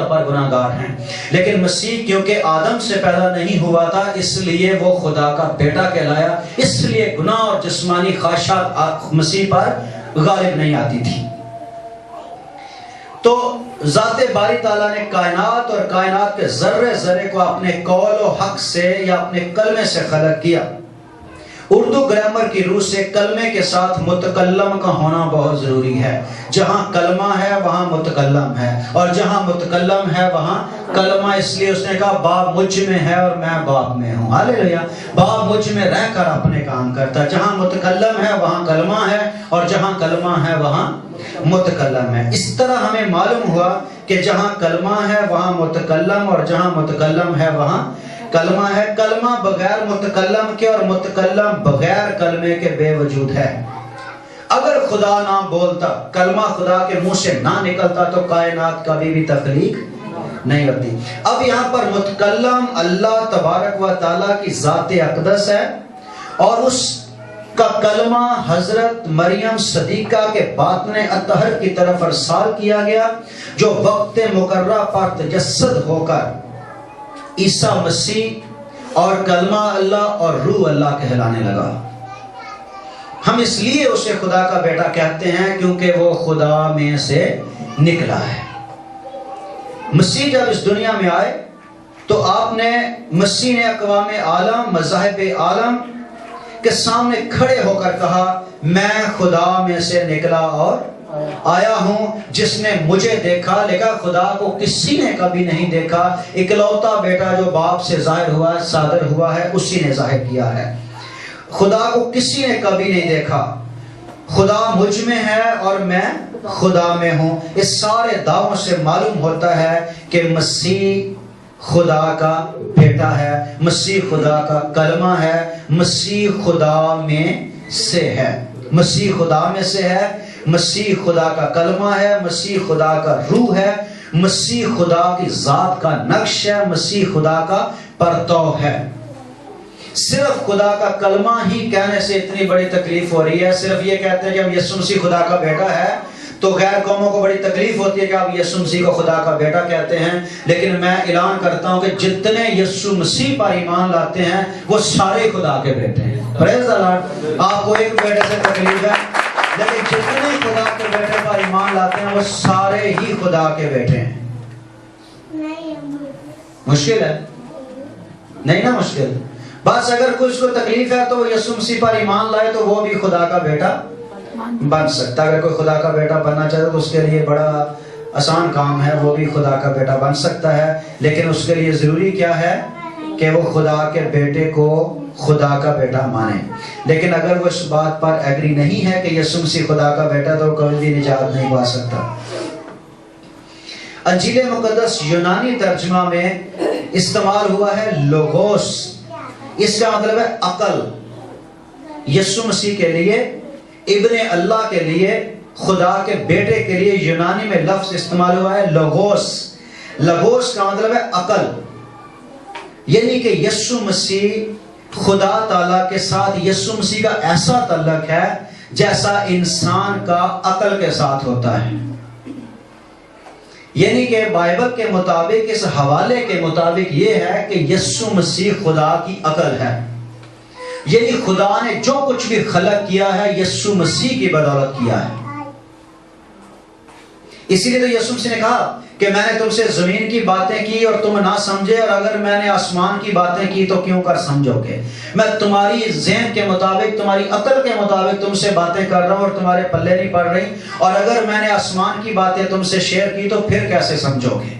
پر گناہگار ہیں، لیکن مسیح کیونکہ آدم سے پیدا نہیں ہوا تھا اس لیے وہ خدا کا بیٹا کہلایا، اس لیے گناہ اور جسمانی خواہشات مسیح پر غالب نہیں آتی تھی۔ تو ذات باری تعالیٰ نے کائنات اور کائنات کے ذرے ذرے کو اپنے قول و حق سے یا اپنے کلمے سے خلق کیا۔ اردو گرامر کی روح سے کلمے کے ساتھ متکلم کا ہونا بہت ضروری ہے۔ جہاں کلمہ ہے وہاں متکلم ہے، اور جہاں متکلم ہے وہاں کلمہ، اس لیے اس نے کہا باپ مجھ میں ہے اور میں باپ میں ہوں۔ ہاللیلویا! باپ مجھ میں رہ کر اپنے کام کرتا ہے۔ جہاں متکلم ہے وہاں کلمہ ہے، اور جہاں کلمہ ہے وہاں متکلم ہے۔ اس طرح ہمیں معلوم ہوا کہ جہاں کلمہ ہے وہاں متکلم، اور جہاں متکلم ہے وہاں کلمہ ہے۔ کلمہ بغیر متکلم کے اور متکلم بغیر کلمے کے بے وجود ہے۔ اگر خدا نہ بولتا، کلمہ خدا کے منہ سے نہ نکلتا تو کائنات کبھی بھی تخلیق نہیں ہوتی۔ اب یہاں پر متکلم اللہ تبارک و تعالیٰ کی ذات اقدس ہے، اور اس کا کلمہ حضرت مریم صدیقہ کے باطن اطہر کی طرف ارسال کیا گیا، جو وقت مقررہ پر تجسد ہو کر عیسیٰ مسیح اور کلمہ اللہ اور روح اللہ کہلانے لگا۔ ہم اس لیے اسے خدا کا بیٹا کہتے ہیں کیونکہ وہ خدا میں سے نکلا ہے۔ مسیح جب اس دنیا میں آئے تو مسیح نے اقوام عالم، مذاہب عالم کے سامنے کھڑے ہو کر کہا، میں خدا میں سے نکلا اور آیا ہوں، جس نے مجھے دیکھا، لیکن خدا کو کسی نے کبھی نہیں دیکھا، اکلوتا بیٹا جو باپ سے ظاہر ہوا ہے، صادر ہوا ہے، اسی نے ظاہر کیا ہے۔ خدا کو کسی نے کبھی نہیں دیکھا۔ خدا مجھ میں ہے اور میں خدا میں ہوں۔ اس سارے دعووں سے معلوم ہوتا ہے کہ مسیح خدا کا بیٹا ہے، مسیح خدا کا کلمہ ہے، مسیح خدا میں سے ہے، مسیح خدا میں سے ہے، مسیح خدا کا کلمہ ہے، مسیح خدا کا روح ہے، مسیح خدا کی ذات کا نقش ہے، مسیح خدا کا پرتو ہے۔ صرف خدا کا کلمہ ہی کہنے سے اتنی بڑی تکلیف ہو رہی ہے۔ صرف یہ کہتے ہیں کہ اب یسوع مسیح خدا کا بیٹا ہے تو غیر قوموں کو بڑی تکلیف ہوتی ہے کہ آپ یسوع مسیح کو خدا کا بیٹا کہتے ہیں، لیکن میں اعلان کرتا ہوں کہ جتنے یسوع مسیح پر ایمان لاتے ہیں وہ سارے خدا کے بیٹے ہیں۔ پریز دی لارڈ! آپ کو ایک بیٹے سے تکلیف ہے، لیکن جتنے خدا کے بیٹے پر ایمان لاتے ہیں وہ سارے ہی خدا کے بیٹے ہیں۔ مشکل ہے؟ نہیں نا مشکل؟ بس اگر کوئی اس کو تکلیف ہے تو یسوع مسیح پر ایمان لائے تو وہ بھی خدا کا بیٹا بن سکتا ہے۔ اگر کوئی خدا کا بیٹا بننا چاہے تو اس کے لیے بڑا آسان کام ہے، وہ بھی خدا کا بیٹا بن سکتا ہے، لیکن اس کے لیے ضروری کیا ہے کہ وہ خدا کے بیٹے کو خدا کا بیٹا مانے۔ لیکن اگر وہ اس بات پر ایگری نہیں ہے کہ یسوع مسیح خدا کا بیٹا تو کبھی بھی نجات نہیں پا سکتا۔ انجیل مقدس یونانی ترجمہ میں استعمال ہوا ہے لوگوس، اس کا مطلب ہے عقل۔ یسوع مسیح کے لیے، ابن اللہ کے لیے، خدا کے بیٹے کے لیے یونانی میں لفظ استعمال ہوا ہے لوگوس۔ لوگوس کا مطلب ہے عقل، یعنی کہ یسوع مسیح خدا تعالیٰ کے ساتھ، یسوع مسیح کا ایسا تعلق ہے جیسا انسان کا عقل کے ساتھ ہوتا ہے۔ یعنی کہ بائبل کے مطابق، اس حوالے کے مطابق یہ ہے کہ یسوع مسیح خدا کی عقل ہے، یعنی خدا نے جو کچھ بھی خلق کیا ہے یسوع مسیح کی بدولت کیا ہے۔ اسی لیے تو یسوع مسیح نے کہا کہ میں نے تم سے زمین کی باتیں کی اور تم نہ سمجھے، اور اگر میں نے آسمان کی باتیں کی تو کیوں کر سمجھو گے؟ میں تمہاری ذہن کے مطابق، تمہاری عقل کے مطابق تم سے باتیں کر رہا ہوں اور تمہارے پلے نہیں پڑ رہی، اور اگر میں نے آسمان کی باتیں تم سے شیئر کی تو پھر کیسے سمجھو گے؟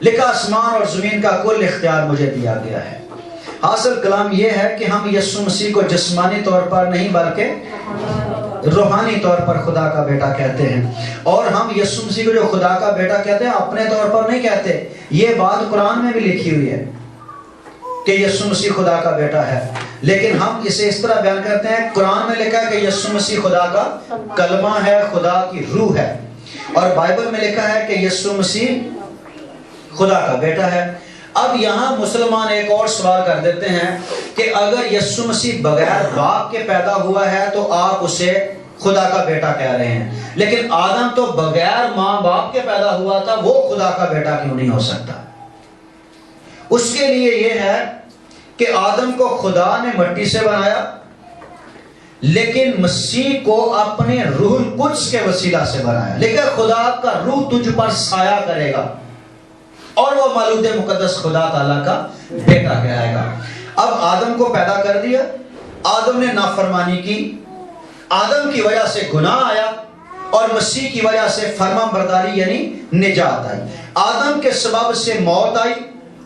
لکھا آسمان اور زمین کا کل اختیار مجھے دیا گیا ہے۔ حاصل کلام یہ ہے کہ ہم یسوع مسیح کو جسمانی طور پر نہیں بلکہ روحانی طور پر خدا کا بیٹا کہتے ہیں، اور ہم یسوع مسیح کو جو خدا کا بیٹا کہتے ہیں اپنے طور پر نہیں کہتے۔ یہ بات قرآن میں بھی لکھی ہوئی ہے کہ یسوع مسیح خدا کا بیٹا ہے، لیکن ہم اسے اس طرح بیان کرتے ہیں، قرآن میں لکھا ہے کہ یسوع مسیح خدا کا کلمہ ہے، خدا کی روح ہے، اور بائبل میں لکھا ہے کہ یسوع مسیح خدا کا بیٹا ہے۔ اب یہاں مسلمان ایک اور سوال کر دیتے ہیں کہ اگر یسوع مسیح بغیر باپ کے پیدا ہوا ہے تو آپ اسے خدا کا بیٹا کہہ رہے ہیں، لیکن آدم تو بغیر ماں باپ کے پیدا ہوا تھا، وہ خدا کا بیٹا کیوں نہیں ہو سکتا؟ اس کے لیے یہ ہے کہ آدم کو خدا نے مٹی سے بنایا، لیکن مسیح کو اپنے روح القدس کے وسیلہ سے بنایا، لیکن خدا کا روح تجھ پر سایہ کرے گا اور وہ مولود مقدس خدا تعالیٰ کا بیٹا کہلائے گا۔ اب آدم کو پیدا کر دیا، آدم نے نافرمانی کی، آدم کی وجہ سے گناہ آیا اور مسیح کی وجہ سے فرمان برداری یعنی نجات آئی۔ آدم کے سبب سے موت آئی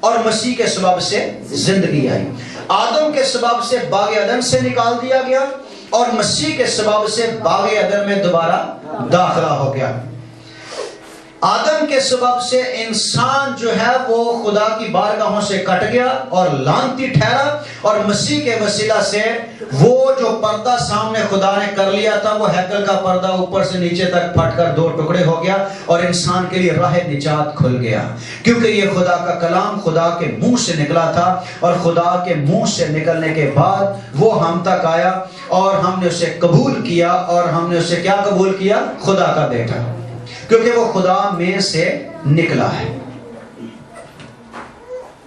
اور مسیح کے سبب سے زندگی آئی۔ آدم کے سبب سے باغ عدن سے نکال دیا گیا اور مسیح کے سبب سے باغ عدن میں دوبارہ داخلہ ہو گیا۔ آدم کے سبب سے انسان جو ہے وہ خدا کی بارگاہوں سے کٹ گیا اور لعنتی ٹھہرا، اور مسیح کے وسیلہ سے وہ جو پردہ سامنے خدا نے کر لیا تھا، وہ ہیکل کا پردہ اوپر سے نیچے تک پھٹ کر دو ٹکڑے ہو گیا اور انسان کے لیے راہ نجات کھل گیا، کیونکہ یہ خدا کا کلام خدا کے منہ سے نکلا تھا، اور خدا کے منہ سے نکلنے کے بعد وہ ہم تک آیا اور ہم نے اسے قبول کیا، اور ہم نے اسے کیا قبول کیا؟ خدا کا بیٹا، کیونکہ وہ خدا میں سے نکلا ہے۔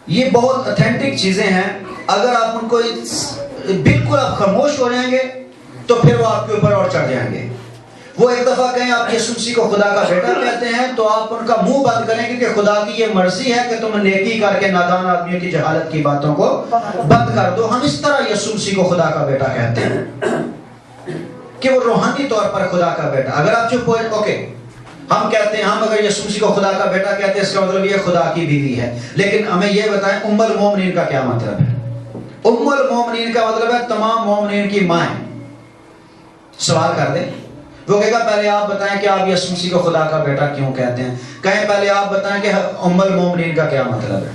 یہ بہت اتھینٹک چیزیں ہیں، اگر آپ ان کو بالکل آپ خاموش ہو جائیں گے تو پھر وہ آپ کے اوپر اور چڑھ جائیں گے۔ وہ ایک دفعہ کہیں آپ یسوع مسیح کو خدا کا بیٹا کہتے ہیں تو آپ ان کا منہ بند کریں، کیونکہ خدا کی یہ مرضی ہے کہ تم نیکی کر کے نادان آدمیوں کی جہالت کی باتوں کو بند کر دو۔ ہم اس طرح یسوع مسیح کو خدا کا بیٹا کہتے ہیں کہ وہ روحانی طور پر خدا کا بیٹا۔ اگر آپ چپ ہوئے اوکے، ہم کہتے ہیں ہم اگر یسوع مسیح کو خدا کا بیٹا کہتے ہیں اس کا مطلب یہ خدا کی بیوی ہے، لیکن ہمیں یہ بتائیں ام المومنین کا کیا مطلب ہے؟ ام المومنین کا مطلب ہے تمام مومنین کی مائیں۔ سوال کر دیں، وہ کہے گا پہلے آپ بتائیں کہ آپ یسوع مسیح کو خدا کا بیٹا کیوں کہتے ہیں؟ کہیں پہلے آپ بتائیں کہ ام المومنین کا کیا مطلب ہے؟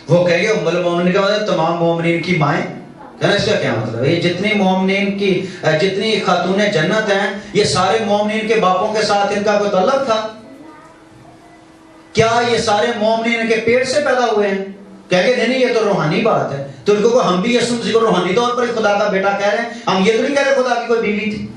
وہ کہے گا ام المومنین کا مطلب تمام مومنین کی مائیں۔ اس کا کیا مطلب ہے؟ یہ جتنی مومنین کی جتنی خاتون جنت ہیں، یہ سارے مومنین کے باپوں کے ساتھ ان کا کوئی تعلق تھا؟ کیا یہ سارے مومنین کے پیٹ سے پیدا ہوئے ہیں؟ کہہ کہ نہیں یہ تو روحانی بات ہے، تو ان کو ہم بھی یسوع مسیح کو روحانی طور پر خدا کا بیٹا کہہ رہے ہیں، ہم یہ تو نہیں کہہ رہے خدا کی کوئی بیوی تھی۔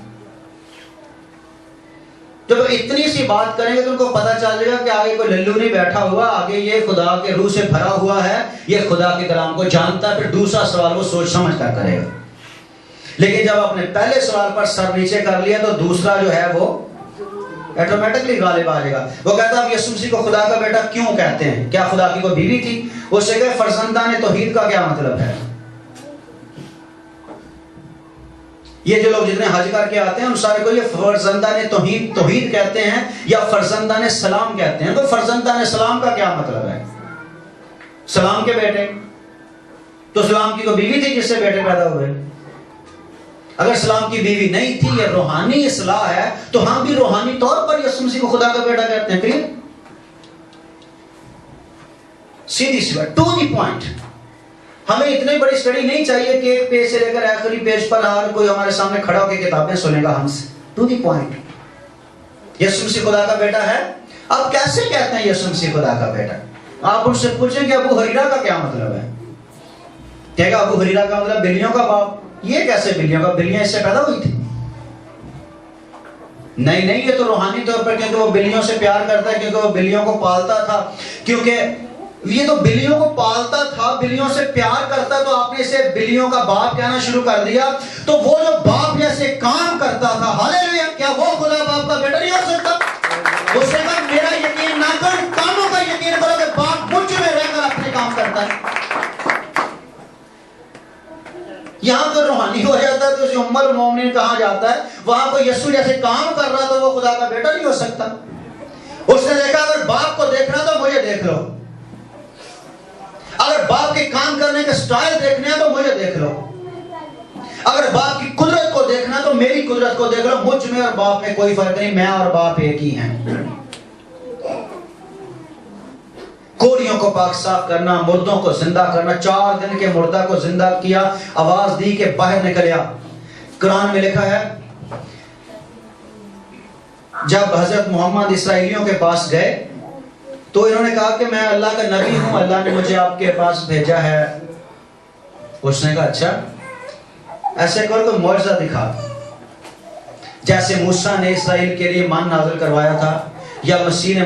جب اتنی سی بات کریں گے تو ان کو پتہ چل جائے گا کہ آگے کوئی للو نہیں بیٹھا ہوا، آگے یہ خدا کے روح سے بھرا ہوا ہے، یہ خدا کے کلام کو جانتا ہے۔ پھر دوسرا سوال وہ سوچ سمجھ کر کرے گا، لیکن جب آپ نے پہلے سوال پر سر نیچے کر لیا تو دوسرا جو ہے وہ ایٹومیٹکلی غالب آ جائے گا۔ وہ کہتا ہے یسوع مسیح کو خدا کا بیٹا کیوں کہتے ہیں؟ کیا خدا کی کوئی بیوی تھی؟ اس سے کہ فرزندان توحید کا کیا مطلب ہے؟ یہ جو لوگ جتنے حج کر کے آتے ہیں ان سارے کو یہ فرزندان توحید کہتے ہیں یا فرزندان سلام کہتے ہیں۔ تو فرزندان سلام کا کیا مطلب ہے؟ سلام کے بیٹے، تو سلام کی کوئی بیوی تھی جس سے بیٹے پیدا ہوئے؟ اگر سلام کی بیوی نہیں تھی، یہ روحانی اصلاح ہے، تو ہم بھی روحانی طور پر یسوع مسیح کو خدا کا بیٹا کہتے ہیں۔ کلیئر؟ سیدھی سی بات، ٹو دی پوائنٹ۔ ہمیں اتنی بڑی اسٹڈی نہیں چاہیے کہ ایک پیج سے لے کر آخری پیج پر ہر کوئی ہمارے سامنے کھڑا ہو کے کتابیں سنے گا ہم سے۔ ٹو دی پوائنٹ، یسوع مسیح خدا کا بیٹا ہے۔ اب کیسے کہتے ہیں یسوع مسیح خدا کا بیٹا؟ آپ ان سے پوچھیں کہ ابو ہریرہ کا کیا مطلب ہے؟ کہے گا ابو ہریرہ کا مطلب بلیوں کا باپ۔ یہ کیسے بلیوں کا؟ بلیاں اس سے پیدا ہوئی تھی؟ نہیں، یہ تو روحانی طور پر، کیونکہ وہ بلیوں سے پیار کرتا ہے، کیونکہ وہ بلیوں کو پالتا تھا، کیونکہ یہ تو بلیوں کو پالتا تھا، بلیوں سے پیار کرتا، تو آپ نے اسے بلیوں کا باپ کہنا شروع کر دیا۔ تو وہ جو باپ جیسے کام کرتا تھا، ہاللیلویا، کیا وہ خدا باپ کا بیٹا نہیں ہو سکتا؟ اس نے کہا میرا یقین نہ کرو، کاموں کا یقین کرو کہ باپ مجھ میں رہ کر اپنے کام کرتا ہے۔ یہاں تو روحانی ہو جاتا ہے تو اسے ام المومنین کہا جاتا ہے، وہاں کوئی یسوع جیسے کام کر رہا تو وہ خدا کا بیٹا نہیں ہو سکتا۔ اس نے دیکھا اگر باپ کو دیکھنا تو مجھے دیکھ لو، اگر باپ کے کام کرنے کے سٹائل دیکھنے ہیں تو مجھے دیکھ لو، اگر باپ کی قدرت کو دیکھنا تو میری قدرت کو دیکھ لو۔ مجھ میں اور باپ میں کوئی فرق نہیں، میں اور باپ ایک ہی ہیں۔ کوڑیوں کو پاک صاف کرنا، مردوں کو زندہ کرنا، 4 دن کے مردہ کو زندہ کیا، آواز دی کہ باہر نکلیا۔ قرآن میں لکھا ہے جب حضرت محمد اسرائیلیوں کے پاس گئے تو انہوں نے کہا کہ میں اللہ کا نبی ہوں، اللہ نے مجھے آپ کے پاس بھیجا ہے۔ اس نے کہا اچھا، ایسے کرو تو معجزہ دکھا۔ جیسے موسیٰ نے اسرائیل کے لیے مان نازل کروایا تھا، یا مسیح نے